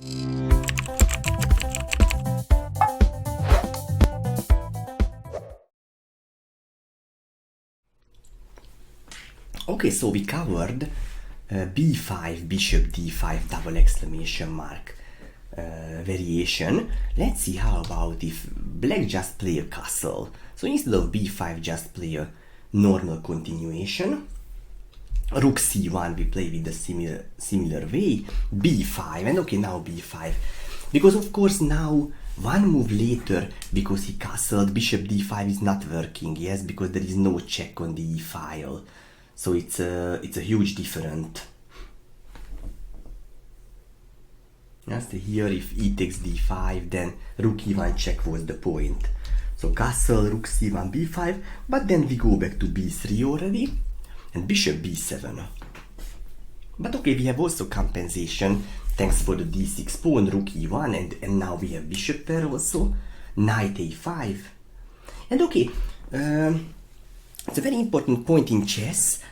Okay, so we covered b5, bishop d5, double exclamation mark variation. Let's see how about if black just play a castle. So instead of b5, just play a normal continuation. Rook c1 we play with the similar way, b5, and okay, now b5. Because of course now one move later, because he castled, bishop d5 is not working, yes, because there is no check on the e file. So it's a huge difference. Yes, here if e takes d5, then rook e1 check was the point. So castle, rook c1, b5, but then we go back to b3 already, and bishop b7. But okay, we have also compensation, thanks for the d6 pawn, rook e1, and now we have bishop pair also, knight a5. And okay, it's a very important point in chess.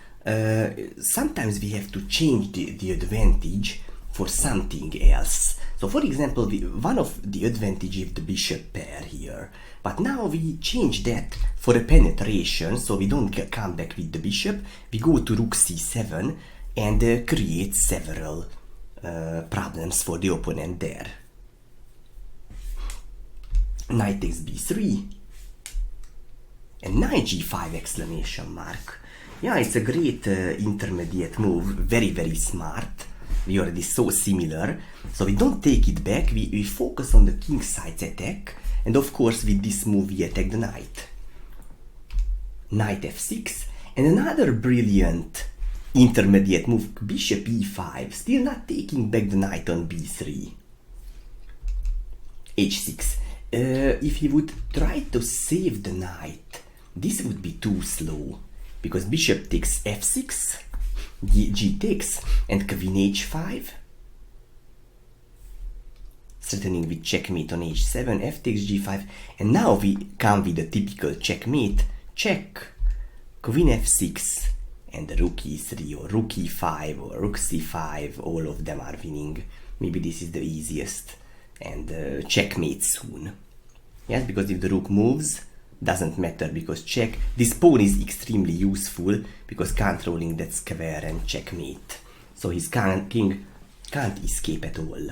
Sometimes we have to change the advantage for something else. So for example, one of the advantage is the bishop pair here, but now we change that for a penetration, so we don't come back with the bishop, we go to rook c7 and create several problems for the opponent there. Knight takes b3 and knight g5 exclamation mark. Yeah, it's a great intermediate move, very smart. We already saw similar, so we don't take it back, we focus on the king side's attack, and of course with this move we attack the knight. Knight f6, and another brilliant intermediate move, bishop e5, still not taking back the knight on b3. h6, if he would try to save the knight, this would be too slow, because bishop takes f6, g takes, and queen h5, threatening with checkmate on h7, f takes g5, and now we come with the typical checkmate, check, queen f6, and rook e3, or rook e5, or rook c5, all of them are winning. Maybe this is the easiest, and checkmate soon. Yes, because if the rook moves, doesn't matter, because check, this pawn is extremely useful because controlling that square and checkmate, so his king can't escape at all.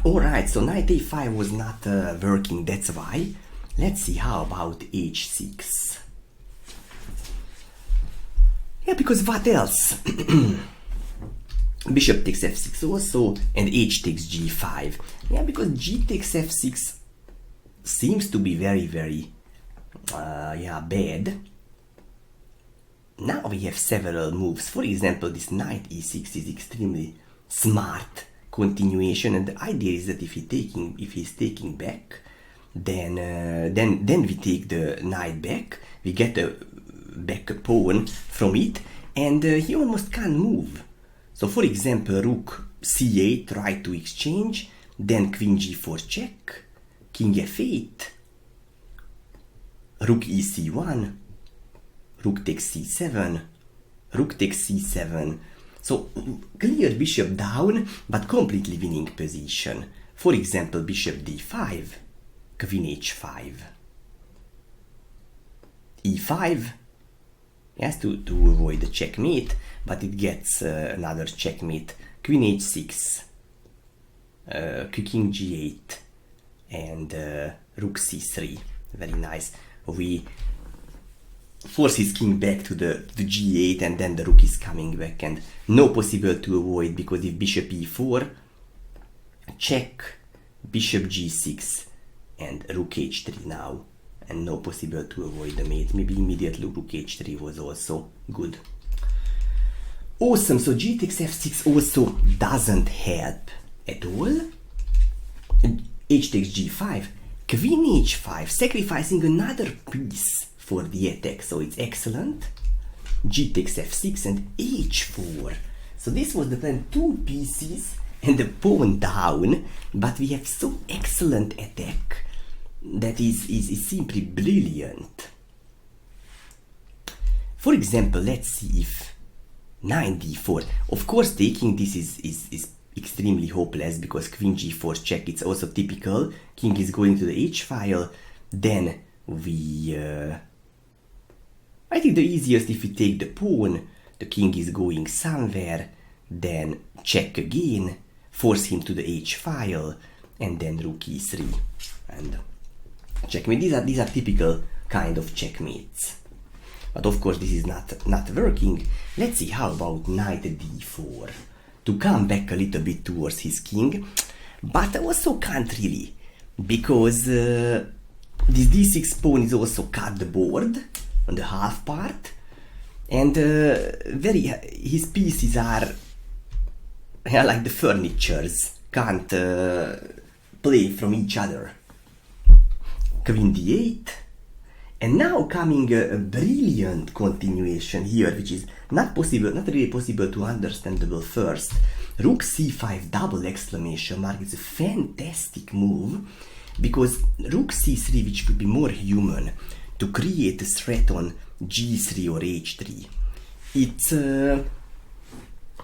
Alright, so knight a5 was not working, that's why. Let's see how about h6. Yeah, because what else? Bishop takes f6 also, and h takes g5. Yeah, because g takes f6 seems to be very bad. Now we have several moves. For example, this knight e6 is extremely smart continuation, and the idea is that if he's taking back, then we take the knight back, we get a back pawn from it, and he almost can't move. So for example, rook c8 try to exchange, then queen g4 check, king f8, rook ec1, rook takes c7, rook takes c7. So clear bishop down, but completely winning position. For example, bishop d5, queen h5, e5, yes, to avoid the checkmate, but it gets another checkmate, queen h6, king g8, and rook c3. Very nice. We force his king back to the g8, and then the rook is coming back, and no possible to avoid, because if bishop e4, check, bishop g6, and rook h3 now, and no possible to avoid the mate. Maybe immediately rook h3 was also good. Awesome, so g takes f6 also doesn't help at all. H takes g5, queen h5, sacrificing another piece for the attack, so it's excellent. G takes f6 and h4. So this was the plan, 2 pieces and the pawn down, but we have so excellent attack that is simply brilliant. For example, let's see if 9d4. Of course, taking this is extremely hopeless because queen g4 check, it's also typical. King is going to the h file. Then we I think the easiest if we take the pawn, the king is going somewhere, then check again, force him to the h file, and then rook e3 and checkmate. These are typical kind of checkmates. But of course this is not working. Let's see, how about knight d4 to come back a little bit towards his king, but also can't really, because this d6 pawn is also cut the board on the half part, and his pieces are like the furnitures, can't play from each other. Queen d8, and now coming a brilliant continuation here, which is not really possible to understandable first. Rook c5 double exclamation mark is a fantastic move, because rook c3, which could be more human, to create a threat on g3 or h3.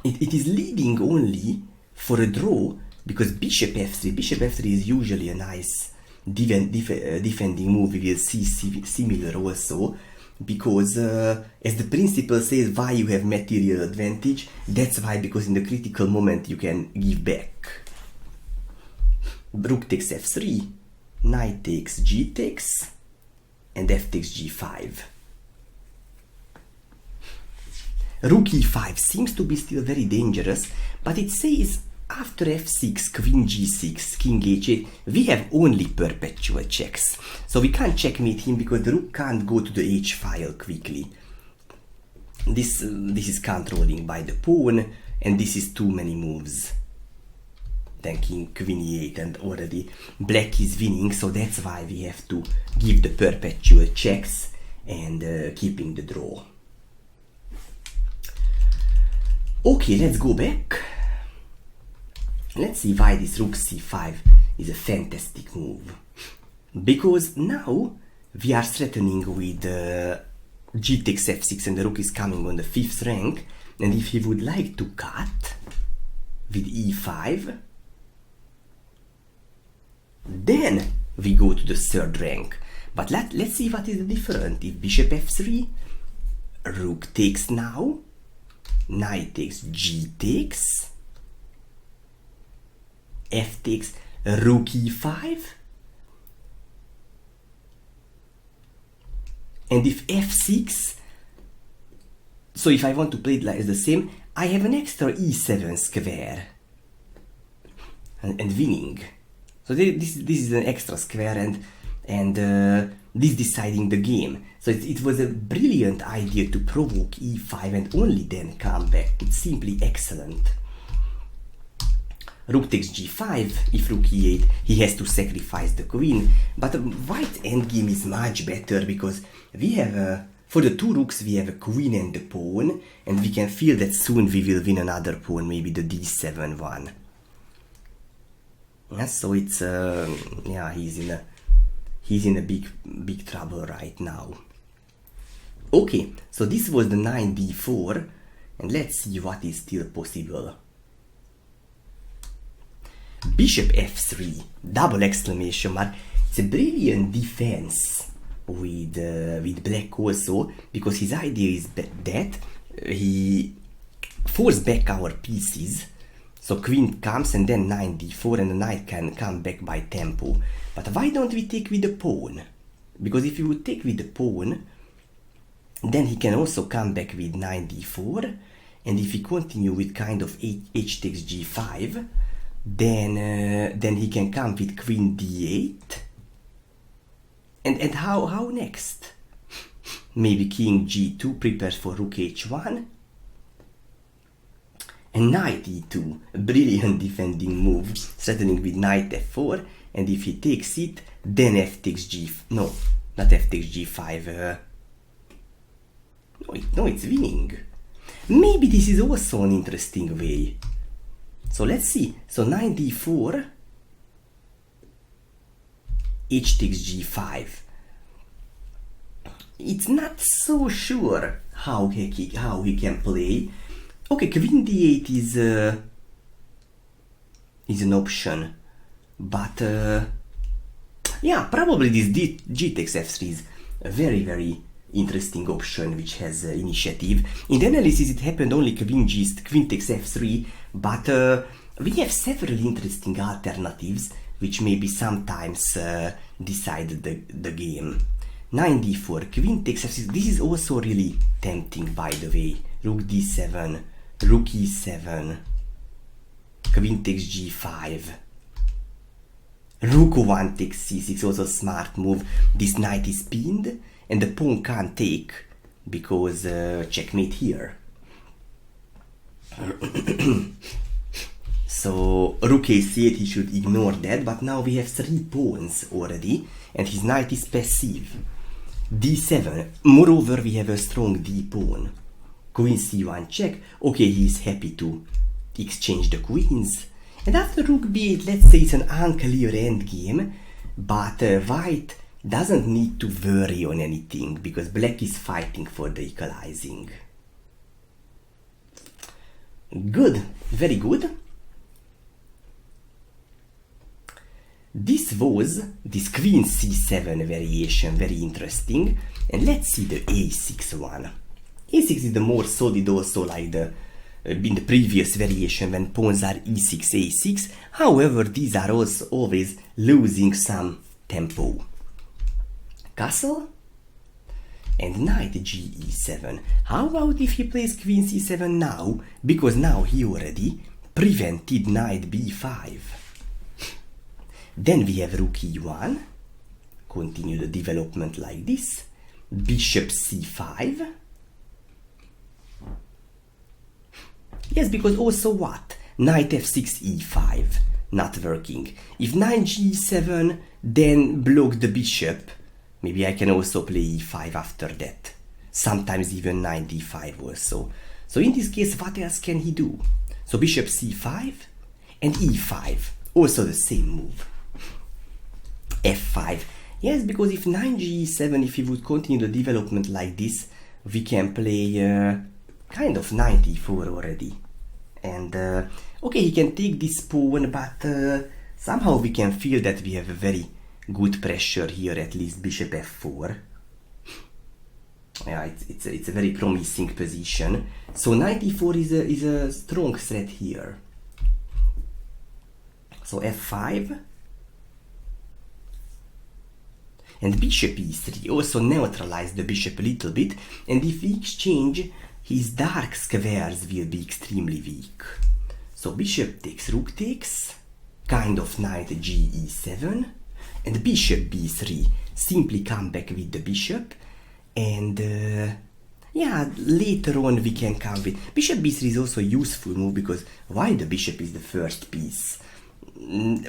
It is leading only for a draw, because bishop f3 is usually a nice defending move. We will see similar also, because as the principle says, why you have material advantage, that's why, because in the critical moment you can give back. Rook takes f3, knight takes g takes, and f takes g5. Rook e5 seems to be still very dangerous, but it says after f6, queen g6, king h8, we have only perpetual checks. So we can't checkmate him because the rook can't go to the h file quickly. This is controlling by the pawn, and this is too many moves. Then king, queen e8, and already black is winning, so that's why we have to give the perpetual checks and keeping the draw. Okay, let's go back. Let's see why this rook c5 is a fantastic move. Because now we are threatening with g takes f6, and the rook is coming on the 5th rank, and if he would like to cut with e5, then we go to the 3rd rank. But let's see what is the difference. If bishop f3, rook takes now, knight takes g takes, f takes, rook e5, and if f6, so if I want to play it like the same, I have an extra e7 square and winning. So this is an extra square, and this deciding the game. So it was a brilliant idea to provoke e5 and only then come back. It's simply excellent. Rook takes g5, if rook e8, he has to sacrifice the queen, but the white endgame is much better, because we have, for the two rooks, we have a queen and a pawn, and we can feel that soon we will win another pawn, maybe the d7 one. Yeah, so it's, yeah, he's in a big trouble right now. Okay, so this was the knight d4, and let's see what is still possible. Bishop f3, double exclamation mark. It's a brilliant defense with black also, because his idea is that he forces back our pieces. So queen comes and then knight d4, and the knight can come back by tempo. But why don't we take with the pawn? Because if you would take with the pawn, then he can also come back with knight d4, and if we continue with kind of h takes g5, then he can come with queen d8, and how next? Maybe king g2 prepares for rook h1, and knight e2, a brilliant defending move, threatening with knight f4, and if he takes it, then f takes no, not f takes g5, no, it's winning. Maybe this is also an interesting way. So let's see. So knight d4, h takes g5. It's not so sure how he can play. Okay, queen d8 is is an option. But yeah, probably this g takes f3 is a very, very interesting option which has initiative. In the analysis it happened only queen takes f3, but we have several interesting alternatives which maybe sometimes decide the game. Knight d4, queen takes f6, this is also really tempting, by the way. Rook d7, rook e7, queen takes g5, rook 1 takes c6, also a smart move. This knight is pinned and the pawn can't take because checkmate here. So rook a8, he should ignore that, but now we have 3 pawns already and his knight is passive. d7, moreover we have a strong d pawn. Queen c1 check. Okay, he is happy to exchange the queens. And after rook b8, let's say it's an unclear endgame, but white doesn't need to worry on anything because black is fighting for the equalizing. Good, very good. This was this queen c7 variation, very interesting. And let's see the a6 one. a6 is the more solid, also like the in the previous variation when pawns are e6, a6. However, these are also always losing some tempo. Castle and knight ge7. How about if he plays queen c7 now, because now he already prevented knight b5. Then we have rook e1, continue the development like this, bishop c5. Yes, because also what? Knight f6, e5, not working. If knight g7, then block the bishop. Maybe I can also play e5 after that. Sometimes even knight d5 also. So in this case, what else can he do? So bishop c5 and e5, also the same move. f5. Yes, because if knight g7, if he would continue the development like this, we can play kind of knight e4 already. And okay, he can take this pawn, but somehow we can feel that we have a very good pressure here, at least bishop f4. Yeah, it's a very promising position. So knight e4 is a strong threat here. So f5. And bishop e3 also neutralize the bishop a little bit, and if we exchange, his dark squares will be extremely weak. So bishop takes, rook takes, kind of knight ge7, and bishop b3, simply come back with the bishop, and yeah, later on we can come with bishop b3 is also a useful move, because while the bishop is the first piece,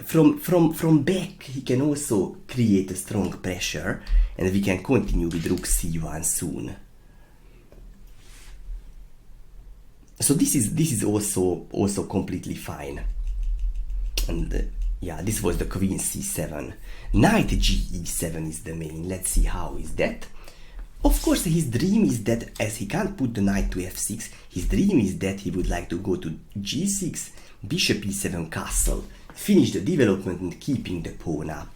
from back he can also create a strong pressure, and we can continue with rook c1 soon. So this is also completely fine. And yeah, this was the queen c7. Knight ge7 is the main. Let's see how is that. Of course, his dream is that, as he can't put the knight to f6, his dream is that he would like to go to g6, bishop e7 castle, finish the development and keeping the pawn up.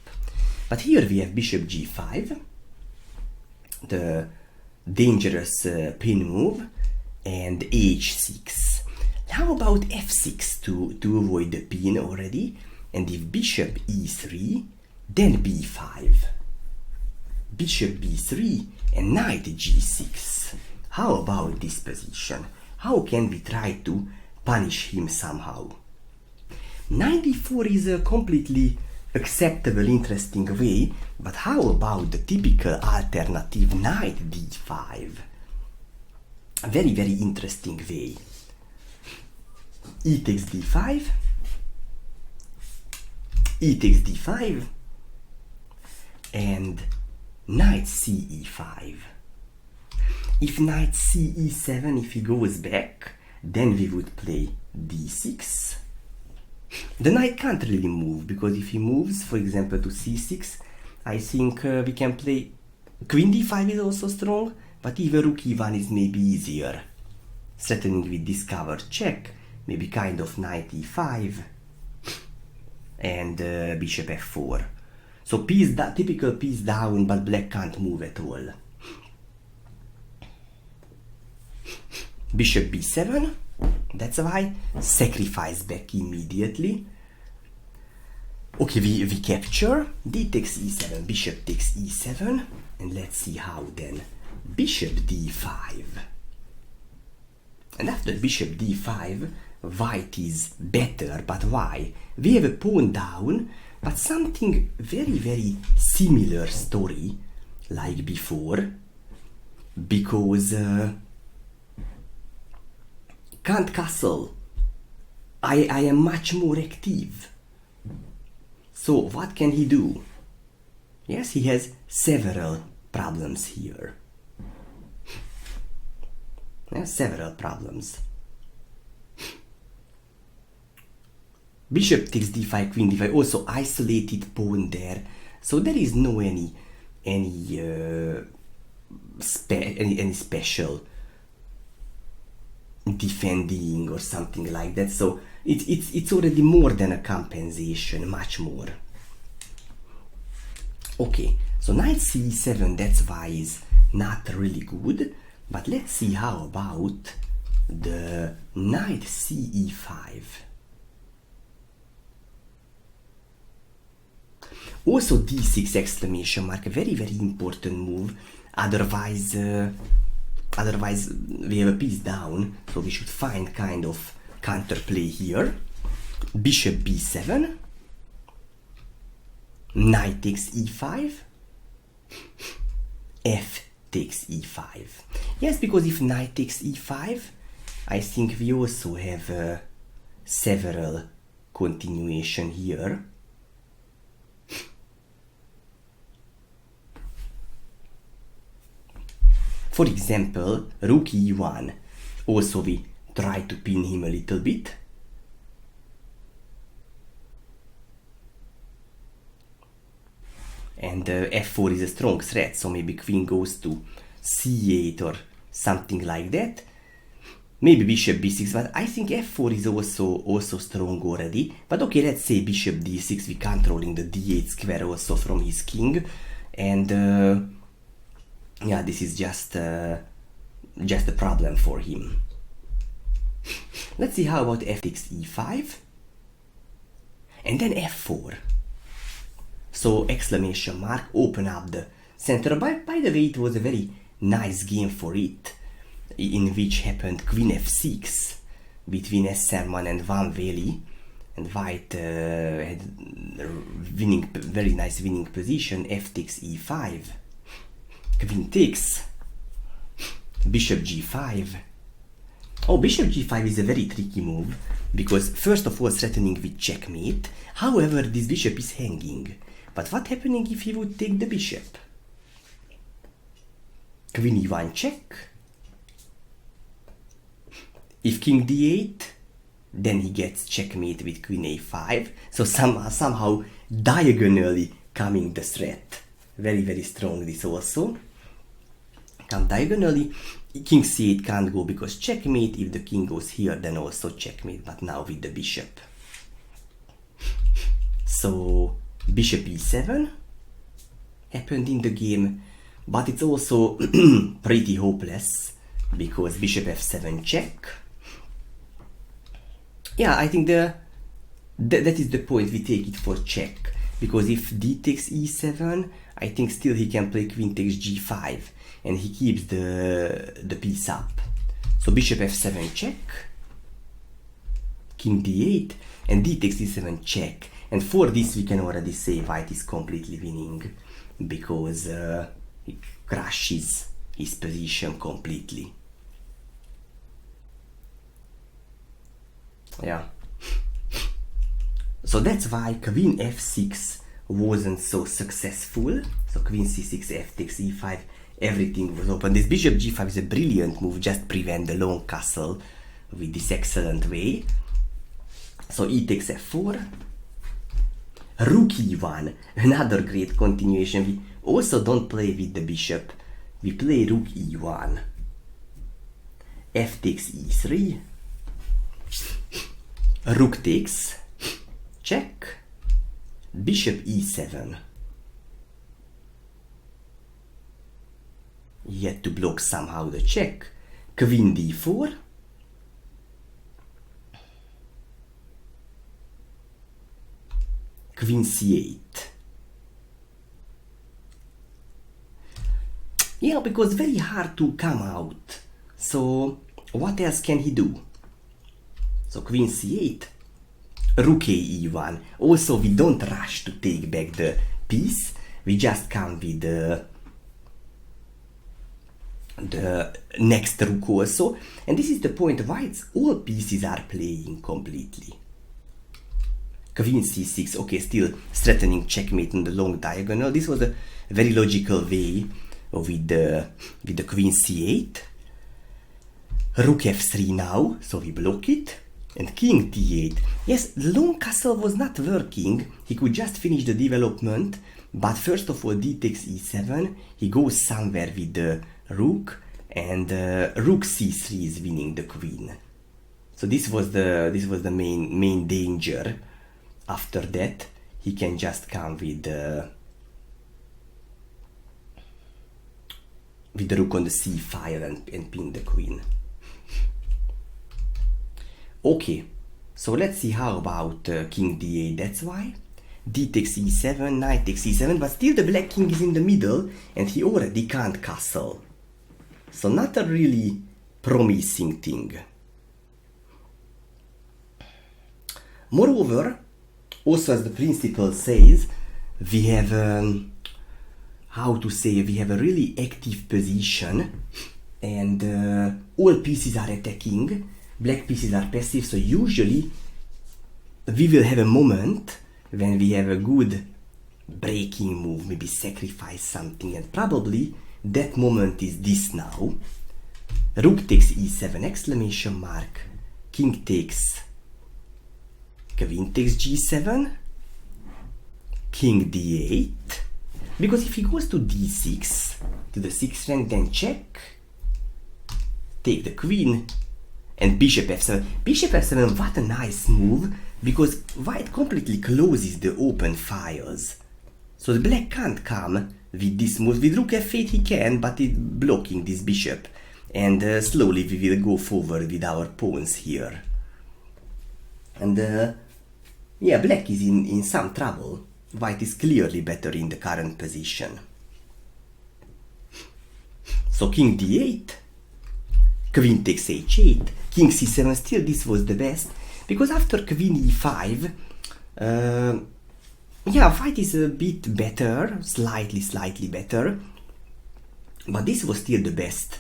But here we have bishop g5, the dangerous pin move, and h6. How about f6 to avoid the pin already? And if bishop e3, then b5. Bishop b3 and knight g6. How about this position? How can we try to punish him somehow? Knight d4 is a completely acceptable, interesting way, but how about the typical alternative knight d5? A very, very interesting way. E takes d5, e takes d5, and knight ce5. If knight ce7, if he goes back, then we would play d6. The knight can't really move, because if he moves, for example, to c6, I think we can play queen d5 is also strong, but even rook e1 is maybe easier. Threatening with discovered check, maybe kind of knight e5. and bishop f4. So piece typical piece down, but black can't move at all. Bishop b7, that's why. Sacrifice back immediately. Okay, we capture. D takes e7, bishop takes e7, and let's see how then. Bishop d5. And after bishop d5, white is better, but why? We have a pawn down, but something very, very similar story like before, because can't castle. I am much more active. So what can he do? Yes, he has several problems here. Yes, several problems. Bishop takes d5, queen d5, also isolated pawn there. So there is no any special defending or something like that. So it's already more than a compensation, much more. Okay, so knight c7, that's why is not really good. But let's see how about the knight ce5. Also d6 exclamation mark, a very, very important move. Otherwise we have a piece down, so we should find kind of counterplay here. Bishop b7, knight takes e5, f takes e5. Yes, because if knight takes e5, I think we also have several continuation here. For example, rook e1. Also we try to pin him a little bit. And f4 is a strong threat, so maybe queen goes to c8 or something like that. Maybe bishop b6, but I think f4 is also strong already. But okay, let's say bishop d6, we controlling the d8 square also from his king. And yeah, this is just a problem for him. Let's see how about f takes e5 and then f4. So exclamation mark, open up the center. By the way, it was a very nice game for it, in which happened queen f6 between sm1 and Van Veli, and white had very nice winning position. F takes e5, queen takes, bishop g5. Oh, bishop g5 is a very tricky move, because first of all threatening with checkmate. However, this bishop is hanging. But what happening if he would take the bishop? Queen e1 check. If king d8, then he gets checkmate with queen a5. So somehow diagonally coming the threat. Very, very strong this also. Come diagonally. King c8 can't go because checkmate. If the king goes here, then also checkmate, but now with the bishop. So bishop e7 happened in the game, but it's also pretty hopeless because bishop f7 check. Yeah, I think that is the point, we take it for check, because if d takes e7, I think still he can play queen takes g5 and he keeps the piece up. So bishop f7 check, king d8, and d takes e7 check. And for this we can already say white is completely winning, because he crushes his position completely. Yeah. So that's why queen f6 wasn't so successful. So queen c6, f takes e5, everything was open. This bishop g5 is a brilliant move, just prevent the long castle with this excellent way. So e takes f4. Rook e1, another great continuation. We also don't play with the bishop, we play rook e1. F takes e3. Rook takes, check. bishop e7. He had to block somehow the check. Queen d4. Queen c8. Yeah, because very hard to come out. So what else can he do? So queen c8, rook a e1. Also, we don't rush to take back the piece. We just come with the next rook also. And this is the point why all pieces are playing completely. Queen c6, okay, still threatening checkmate on the long diagonal. This was a very logical way with the queen c8. Rook f3 now, so we block it. And king d8. Yes, the long castle was not working. He could just finish the development. But first of all, d takes e7. He goes somewhere with the rook. And rook c3 is winning the queen. So this was the main danger. After that, he can just come with the rook on the c file and pin the queen. Okay, so let's see how about king d8. That's why d takes e7, knight takes e7, but still the black king is in the middle and he already can't castle. So not a really promising thing. Moreover, also as the principle says, we have we have a really active position and all pieces are attacking, black pieces are passive, so usually we will have a moment when we have a good breaking move, maybe sacrifice something, and probably that moment is this now. Rook takes e7, exclamation mark, king takes, queen takes g7, king d8, because if he goes to d6, to the 6th rank, then check, take the queen, and bishop f7. Bishop f7, what a nice move, because white completely closes the open files. So the black can't come with this move. With rook f8 he can, but it's blocking this bishop. And slowly we will go forward with our pawns here. And yeah, black is in some trouble. White is clearly better in the current position. So king d8, queen takes h8, king c7, still this was the best, because after queen e5, yeah, white is a bit better, slightly better, but this was still the best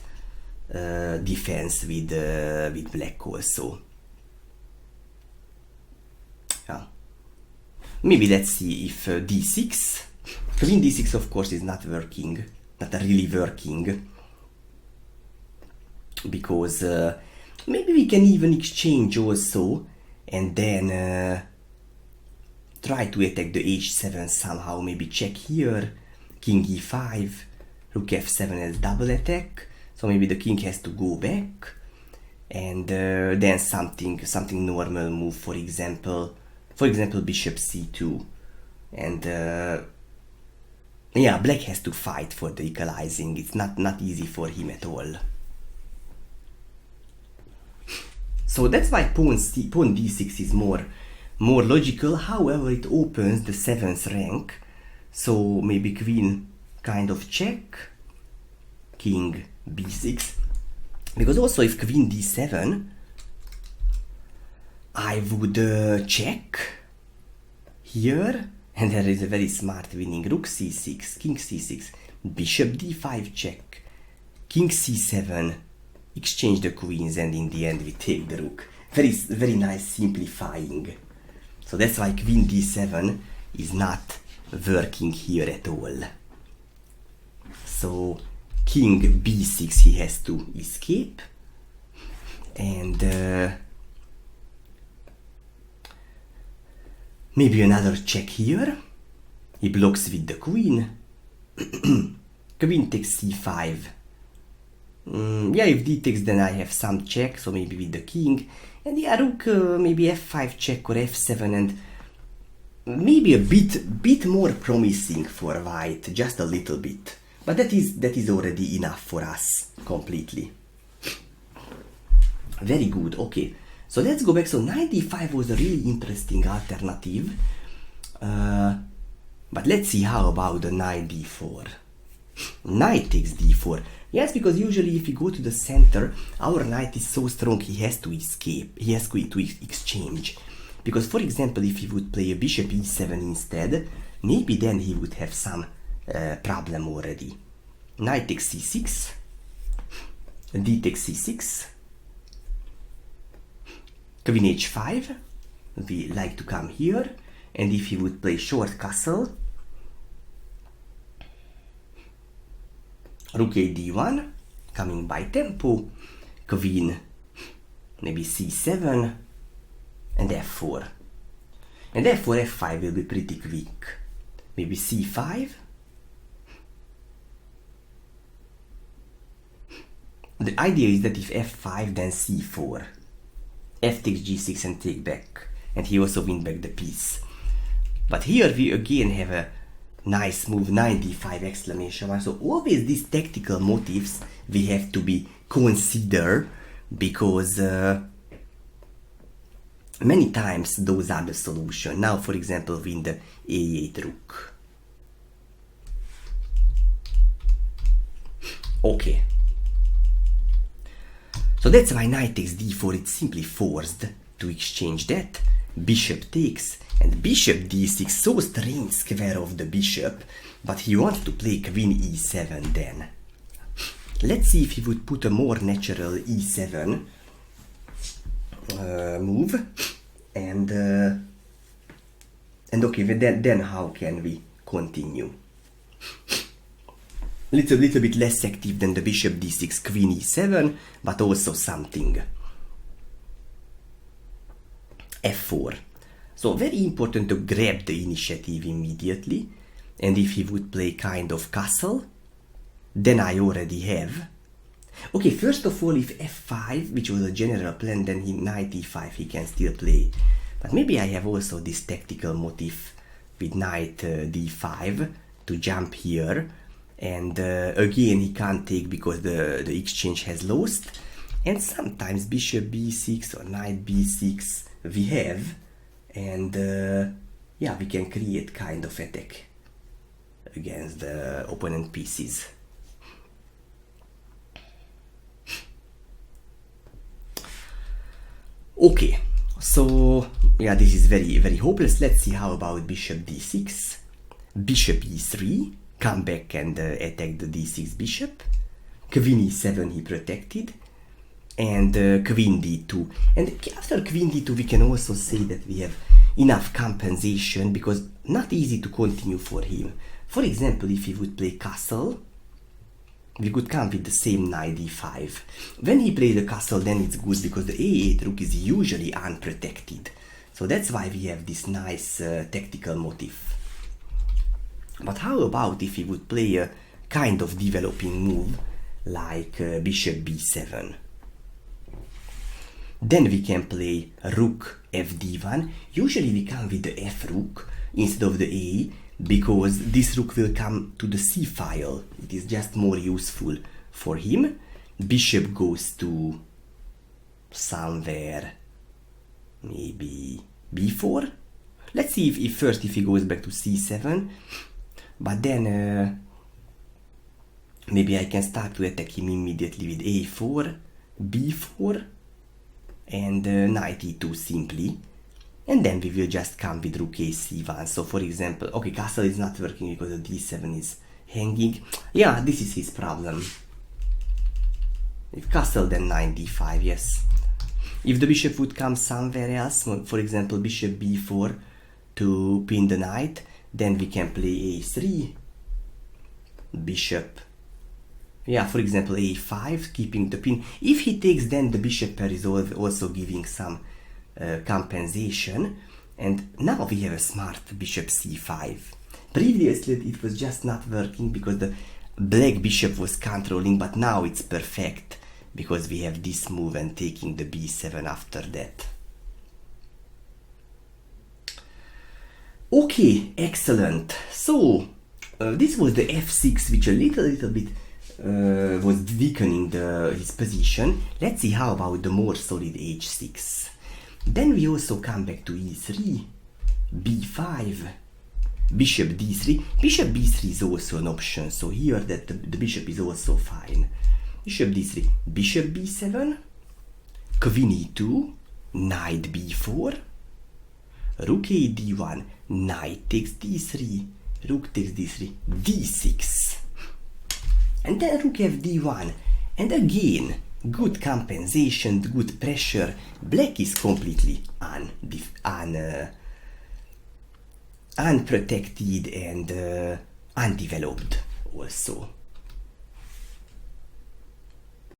defense with black also. Yeah. Maybe let's see if d6, queen d6 of course is not working, not really working, because maybe we can even exchange also and then try to attack the h7 somehow, maybe check here, king e5, rook f7 as double attack, so maybe the king has to go back, and then something normal move, for example bishop c2, and yeah, black has to fight for the equalizing. It's not easy for him at all. So that's why pawn d6 is more logical. However, it opens the 7th rank, so maybe queen kind of check, king b6, because also if queen d7, I would check here, and there is a very smart winning, rook c6, king c6, bishop d5 check, king c7, exchange the queens, and in the end we take the rook. Very nice simplifying. So that's why queen d7 is not working here at all. So king b6 he has to escape, and maybe another check here. He blocks with the queen. Queen takes c5. Yeah, if d takes, then I have some check, so maybe with the king. And yeah, rook maybe f5 check or f7, and maybe a bit more promising for white, just a little bit. But that is already enough for us completely. Very good. Okay, so let's go back. So knight d5 was a really interesting alternative. But let's see how about the knight d4. Knight takes d4. Yes, because usually if we go to the center, our knight is so strong he has to escape. He has to exchange. Because for example, if he would play a bishop e7 instead, maybe then he would have some problem already. Knight takes c6, d takes c6, queen h5, we like to come here, and if he would play short castle, rook a d1, coming by tempo, queen, maybe c7, and f4. And therefore f5 will be pretty quick. Maybe c5. The idea is that if f5, then c4. F takes g6 and take back. And he also win back the piece. But here we again have a nice move, knight d5 exclamation mark. So always these tactical motives we have to be consider, because many times those are the solution. Now for example win the a8 rook. Okay. So that's why knight takes d4, it's simply forced to exchange that. Bishop takes, and bishop d6, so strange square of the bishop, but he wants to play queen e7 then. Let's see if he would put a more natural e7 move, and okay, then how can we continue? Little bit less active than the bishop d6, queen e7, but also something. f4. So very important to grab the initiative immediately, and if he would play kind of castle, then I already have. Okay, first of all, if f5, which was a general plan, then knight e5 he can still play. But maybe I have also this tactical motive with knight d5 to jump here, and again he can't take because the exchange has lost, and sometimes bishop b6 or knight b6 we have, and yeah, we can create kind of attack against the opponent pieces. Okay, so yeah, this is very hopeless. Let's see how about bishop d6, bishop e3, come back and attack the d6 bishop, queen e7 he protected, and queen d2. And after queen d2 we can also say that we have enough compensation, because not easy to continue for him. For example, if he would play castle, we could come with the same knight d5. When he plays the castle, then it's good because the a8 rook is usually unprotected. So that's why we have this nice tactical motif. But how about if he would play a kind of developing move like bishop b7? Then we can play rook fd1. Usually we come with the f rook instead of the a, because this rook will come to the c file. It is just more useful for him. Bishop goes to somewhere, maybe b4. Let's see if first if he goes back to c7, but then maybe I can start to attack him immediately with a4, b4, and knight e2 simply. And then we will just come with rook a c1. So for example, okay, castle is not working because the d7 is hanging. Yeah, this is his problem. If castle, then knight d5, yes. If the bishop would come somewhere else, for example bishop b4 to pin the knight, then we can play a3, bishop, yeah, for example a5, keeping the pin. If he takes, then the bishop pair is also giving some compensation, and now we have a smart bishop c5. Previously it was just not working because the black bishop was controlling, but now it's perfect because we have this move and taking the b7 after that. Okay, excellent. So this was the f6, which a little bit was weakening his position. Let's see how about the more solid h6. Then we also come back to e3, b5, bishop d3. Bishop b3 is also an option, so here that the bishop is also fine. Bishop d3, bishop b7, queen e2, knight b4, rook a d1, knight takes d3, rook takes d3, d6, and then rook f d1, and again good compensation, good pressure. Black is completely unprotected and undeveloped also.